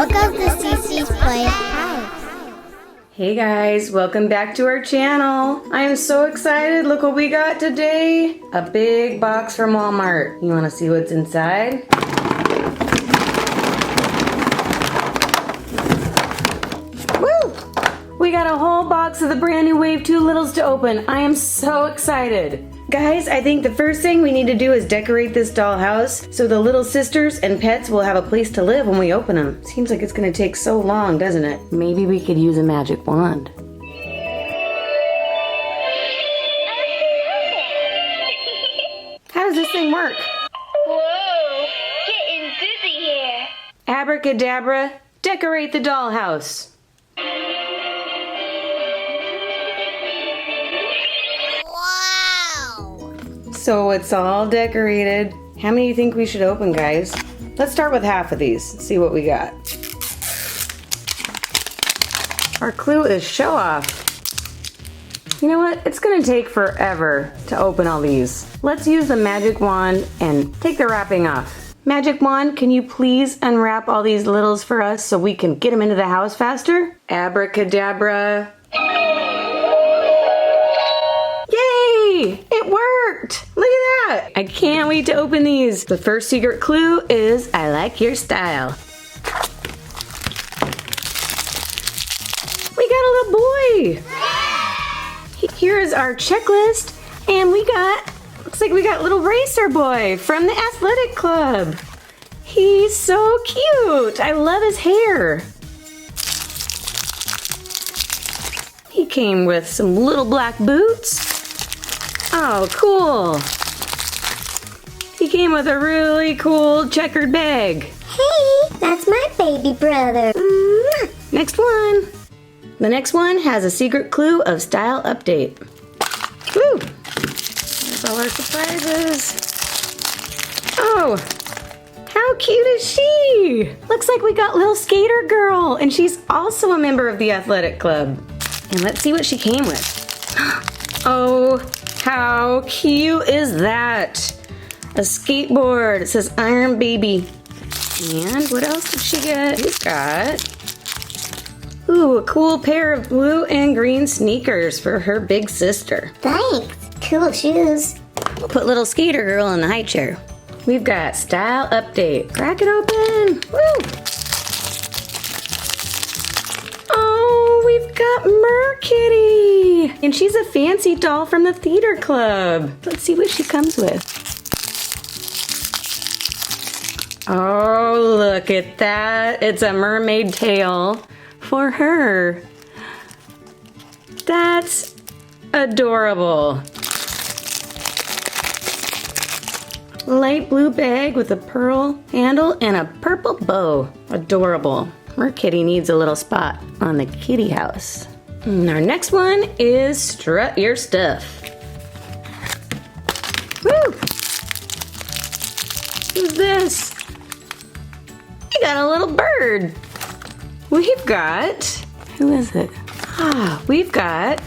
Welcome to Cece's Playhouse. Hey guys, welcome back to our channel. I am so excited. Look what we got today. A big box from Walmart. You want to see what's inside? Woo! We got a whole box of the brand new Wave 2 Littles to open. I am so excited. Guys, I think the first thing we need to do is decorate this dollhouse so the little sisters and pets will have a place to live when we open them. Seems like it's gonna take so long, doesn't it? Maybe we could use a magic wand. How does this thing work? Whoa, getting dizzy here. Abracadabra, decorate the dollhouse. So it's all decorated. How many do you think we should open, guys? Let's start with half of these, see what we got. Our clue is show off. You know what? It's gonna take forever to open all these. Let's use the magic wand and take the wrapping off. Magic wand, can you please unwrap all these littles for us so we can get them into the house faster? Abracadabra. Yay! It worked! Look at that! I can't wait to open these. The first secret clue is I like your style. We got a little boy! Here is our checklist, and looks like we got little racer boy from the athletic club. He's so cute! I love his hair. He came with some little black boots. Oh, cool. He came with a really cool checkered bag. Hey, that's my baby brother. Next one. The next one has a secret clue of style update. Woo! There's all our surprises. Oh, how cute is she? Looks like we got little skater girl, and she's also a member of the athletic club. And let's see what she came with. Oh, how cute is that? A skateboard. It says Iron Baby. And what else did she get? She's got, a cool pair of blue and green sneakers for her big sister. Thanks. Cool shoes. We'll put little skater girl in the high chair. We've got style update. Crack it open. Woo! Oh, we've got Myrrh Kitty. And she's a fancy doll from the theater club. Let's see what she comes with. Oh, look at that. It's a mermaid tail for her. That's adorable. Light blue bag with a pearl handle and a purple bow. Adorable. Myrrh Kitty needs a little spot on the kitty house. And our next one is Strut Your Stuff. Woo! Who's this? We got a little bird. We've got, who is it? We've got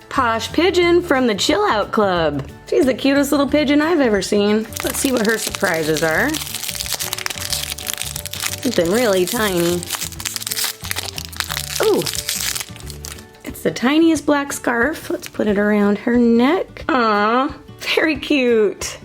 Posh Pigeon from the Chill Out Club. She's the cutest little pigeon I've ever seen. Let's see what her surprises are. Something really tiny. Ooh, it's the tiniest black scarf. Let's put it around her neck. Aw, very cute.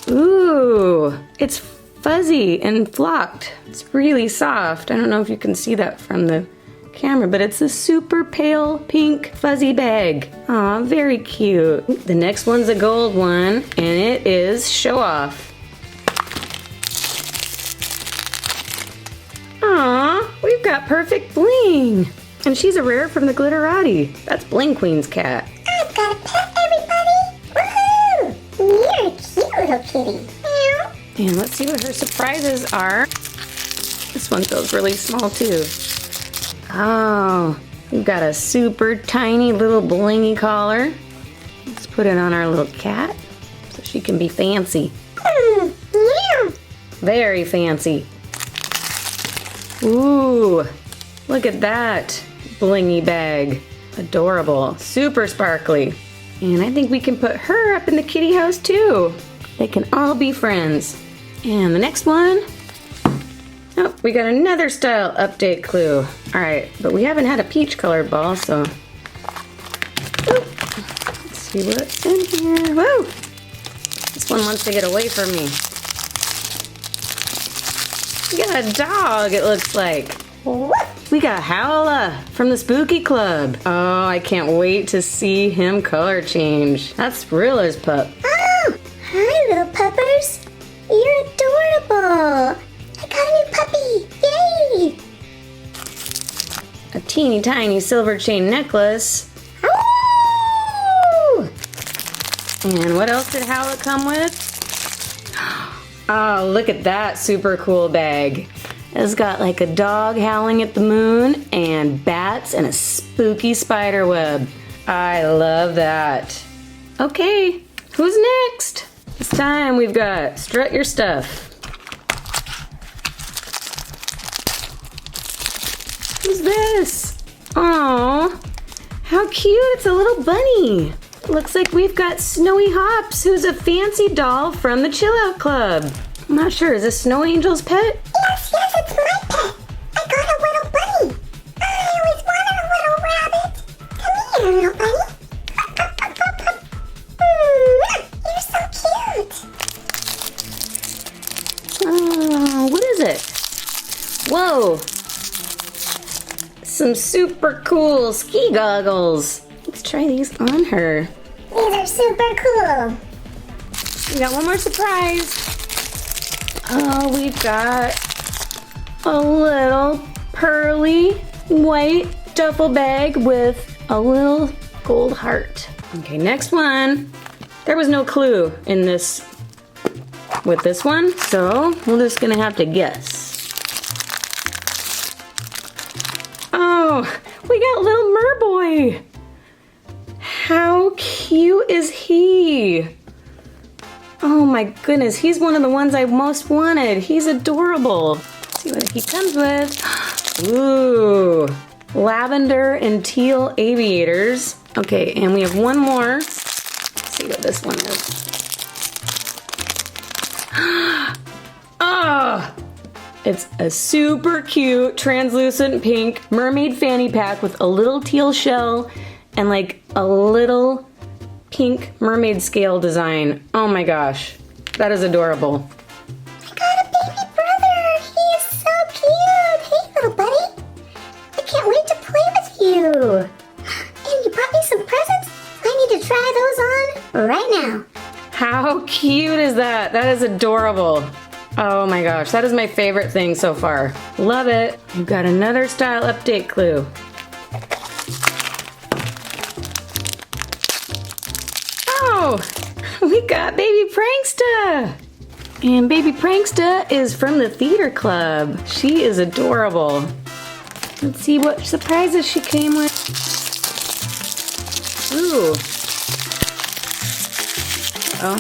Ooh, it's fuzzy and flocked. It's really soft. I don't know if you can see that from the camera, but it's a super pale pink fuzzy bag. Aw, very cute. The next one's a gold one, and it is Show Off. Aw, we've got Perfect Bling. And she's a rare from the Glitterati. That's Bling Queen's cat. I've got a pet, everybody. Woohoo! You're a cute little kitty. Meow. And let's see what her surprises are. This one feels really small too. Oh, we've got a super tiny little blingy collar. Let's put it on our little cat so she can be fancy. Meow. Very fancy. Ooh, look at that blingy bag. Adorable, super sparkly. And I think we can put her up in the kitty house too. They can all be friends. And the next one Oh, we got another style update clue. All right, but we haven't had a peach colored ball, so. Let's see what's in here. Whoa! This one wants to get away from me. We got a dog, it looks like. We got Haula from the Spooky Club. Oh, I can't wait to see him color change. That's Rilla's pup. Oh, hi little puppers. You're adorable. I got a new puppy. Yay! A teeny tiny silver chain necklace. Oh! And what else did Haula come with? Oh, look at that super cool bag. It's got like a dog howling at the moon and bats and a spooky spider web. I love that. Okay, who's next? This time we've got Strut Your Stuff. Who's this? Aww, how cute, it's a little bunny. Looks like we've got Snowy Hops, who's a fancy doll from the Chill Out Club. I'm not sure, is this Snow Angel's pet? Yes, it's my pet. I got a little bunny. I always wanted a little rabbit. Come here, little bunny. You're so cute. Oh, what is it? Whoa! Some super cool ski goggles. Let's try these on her. These are super cool. We got one more surprise. Oh, we've got a little pearly white duffel bag with a little gold heart. Okay, next one. There was no clue in this with this one, so we're just gonna have to guess. Oh, we got little Myrrh Boy. How cute is he? Oh my goodness, he's one of the ones I most wanted. He's adorable. Let's see what he comes with. Ooh, lavender and teal aviators. Okay, and we have one more. Let's see what this one is. Oh, it's a super cute translucent pink mermaid fanny pack with a little teal shell and like a little pink mermaid scale design. Oh my gosh, that is adorable. I got a baby brother. He is so cute. Hey, little buddy. I can't wait to play with you. And you brought me some presents. I need to try those on right now. How cute is that? That is adorable. Oh my gosh, that is my favorite thing so far. Love it. We've got another style update clue. Oh, we got baby Pranksta. And baby Pranksta is from the theater club. She is adorable. Let's see what surprises she came with. Ooh. Oh,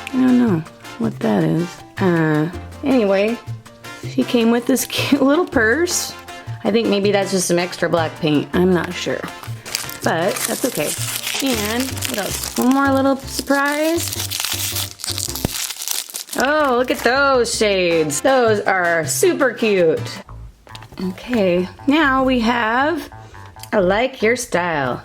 I don't know what that is. Anyway, she came with this cute little purse. I think maybe that's just some extra black paint. I'm not sure, but that's okay. And what else? One more little surprise. Oh, look at those shades. Those are super cute. Okay, now we have I Like Your Style.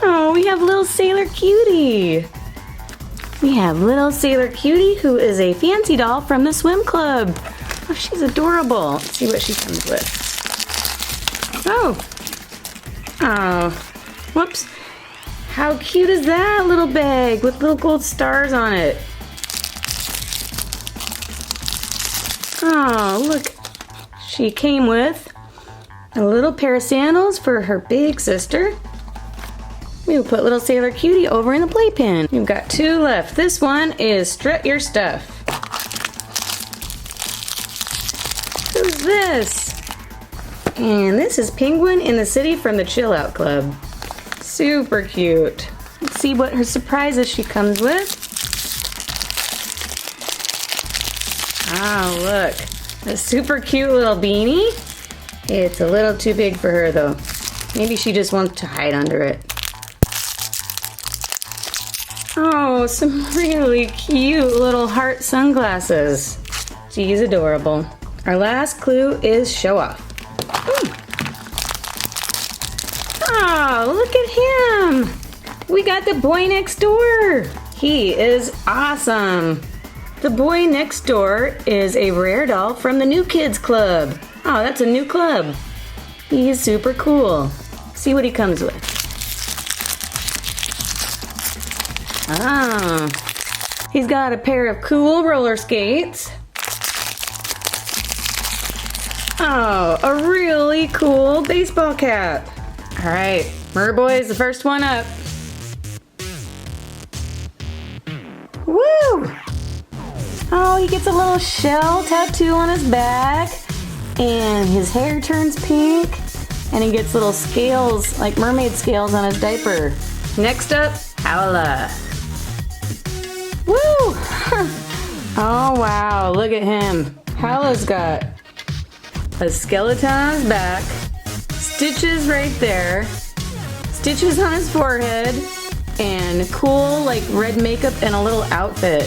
Oh, we have little Sailor Cutie. We have little Sailor Cutie, who is a fancy doll from the swim club. Oh, she's adorable. Let's see what she comes with. Oh. Oh. Whoops. How cute is that little bag with little gold stars on it? Oh, look. She came with a little pair of sandals for her big sister. We'll put little Sailor Cutie over in the playpen. We've got two left. This one is Strut Your Stuff. Who's this? And this is Penguin in the City from the Chill Out Club. Super cute. Let's see what her surprises she comes with. Oh, look. A super cute little beanie. It's a little too big for her though. Maybe she just wants to hide under it. Oh, some really cute little heart sunglasses. She's adorable. Our last clue is show off. Oh, look at him. We got the boy next door. He is awesome. The boy next door is a rare doll from the New Kids Club. Oh, that's a new club. He's super cool. See what he comes with. Ah, he's got a pair of cool roller skates. Oh, a really cool baseball cap. All right, Myrrh Boy is the first one up. Woo! Oh, he gets a little shell tattoo on his back, and his hair turns pink, and he gets little scales, like mermaid scales on his diaper. Next up, Haula. Woo! Oh wow, look at him. Haula's got a skeleton on his back, stitches right there, stitches on his forehead, and cool like red makeup and a little outfit.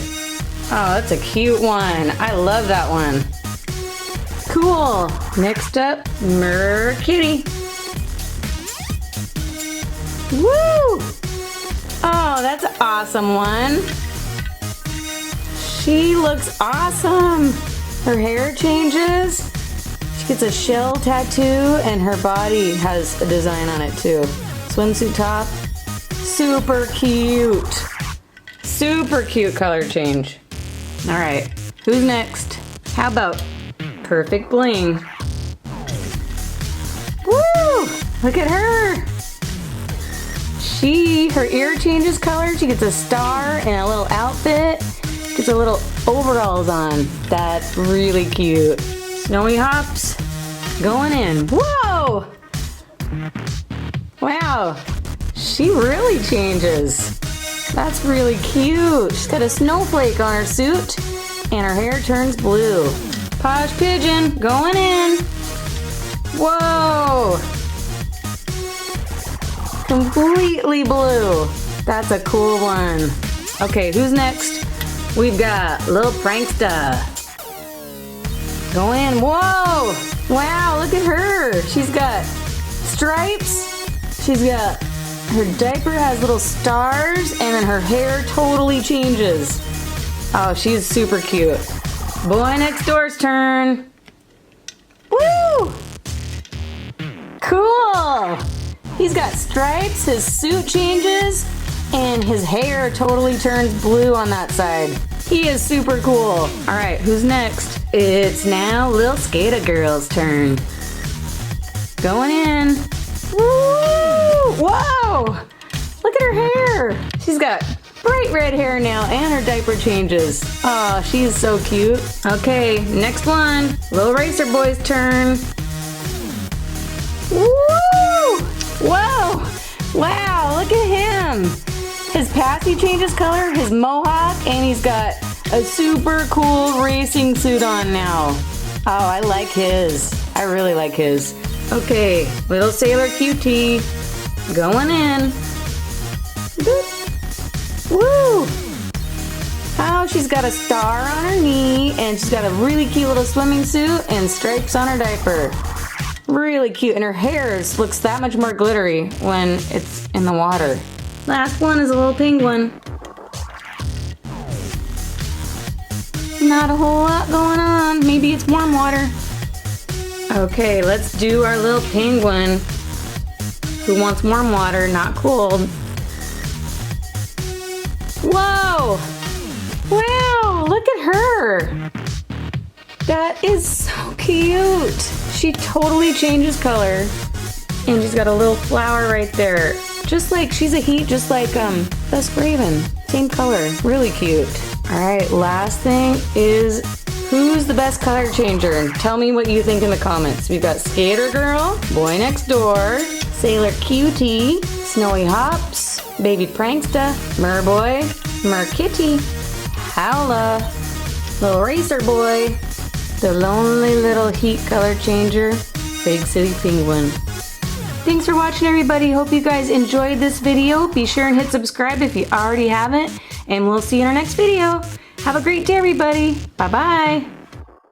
Oh, that's a cute one. I love that one. Cool. Next up, Myrrh Kitty. Woo! Oh, that's an awesome one. She looks awesome. Her hair changes. She gets a shell tattoo and her body has a design on it too. Swimsuit top. Super cute. Super cute color change. All right, who's next? How about Perfect Bling? Woo! Look at her. Her ear changes color. She gets a star and a little outfit. Gets a little overalls on. That's really cute. Snowy hops going in. Whoa! Wow, she really changes. That's really cute. She's got a snowflake on her suit and her hair turns blue. Posh Pigeon going in. Whoa! Completely blue. That's a cool one. Okay, who's next? We've got little Pranksta. Go in. Whoa! Wow, look at her. She's got stripes. She's got, her diaper has little stars, and then her hair totally changes. Oh, she's super cute. Boy next door's turn. Woo! Cool! He's got stripes, his suit changes, and his hair totally turns blue on that side. He is super cool. All right, who's next? It's now Lil Skater Girl's turn. Going in. Woo! Whoa! Look at her hair. She's got bright red hair now and her diaper changes. Oh, she's so cute. Okay, next one. Lil Racer Boy's turn. Woo! Whoa! Wow, look at him. His passy changes color, his mohawk, and he's got a super cool racing suit on now. Oh, I like his. I really like his. Okay, little Sailor Cutie going in. Boop. Woo! Oh, she's got a star on her knee, and she's got a really cute little swimming suit and stripes on her diaper. Really cute, and her hair looks that much more glittery when it's in the water. Last one is a little penguin. Not a whole lot going on. Maybe it's warm water. Okay, let's do our little penguin who wants warm water, not cold. Whoa! Wow, look at her. That is so cute. She totally changes color. And she's got a little flower right there. Just like, she's a heat, just like Best Raven. Same color, really cute. All right, last thing is, who's the best color changer? Tell me what you think in the comments. We've got Skater Girl, Boy Next Door, Sailor Cutie, Snowy Hops, Baby Pranksta, Myrrh Boy, Myrrh Kitty, Haula, Little Racer Boy, the lonely little heat color changer, Big City Penguin. Thanks for watching, everybody. Hope you guys enjoyed this video. Be sure and hit subscribe if you already haven't, and we'll see you in our next video. Have a great day, everybody. Bye-bye.